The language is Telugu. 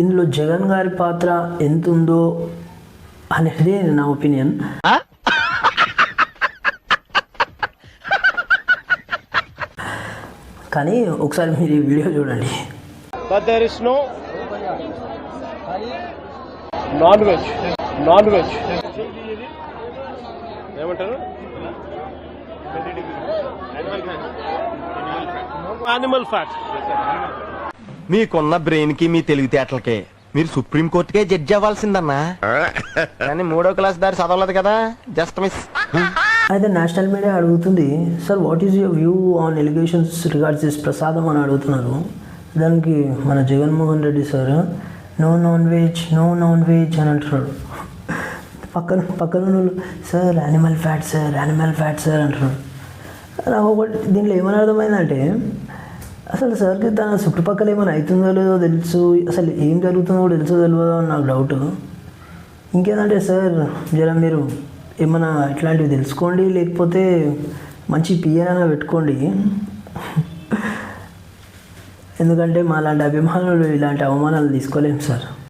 ఇందులో జగన్ గారి పాత్ర ఎంత ఉందో అనేది నా ఒపీనియన్. కానీ ఒకసారి మీరు ఈ వీడియో చూడండి. But there is no non-veg. ఏమంటారు? Animal fat. మీకున్న బ్రెయిన్ కి మీ తెలివితేటలకే మీరు సుప్రీం కోర్టుకే జడ్జి అవ్వాల్సిందన్నా. కానీ 3వ క్లాస్ దారి చదవలేదు కదా, జస్ట్ మిస్. అయితే నేషనల్ మీడియా అడుగుతుంది, sir what is your view on allegations regards this prasadam అని అడుగుతున్నారు. దానికి మన Jaganmohan Reddy sir no non veg అని అంటున్నాడు. పక్కన వాళ్ళు సార్ యానిమల్ ఫ్యాట్ సార్ అంటున్నాడు. నాకు ఒకటి దీంట్లో ఏమని అర్థమైందంటే, అసలు సార్కి తన చుట్టుపక్కల ఏమైనా అవుతుందో లేదో తెలుసు, అసలు ఏం జరుగుతుందో కూడా తెలుసో తెలియదో అని నాకు డౌట్. ఇంకేంటంటే సార్ జర మీరు ఏమైనా ఇట్లాంటివి తెలుసుకోండి, లేకపోతే మంచి పిఎనైనా పెట్టుకోండి. ఎందుకంటే మా లాంటి అభిమానులు ఇలాంటి అవమానాలు తీసుకోలేము సార్.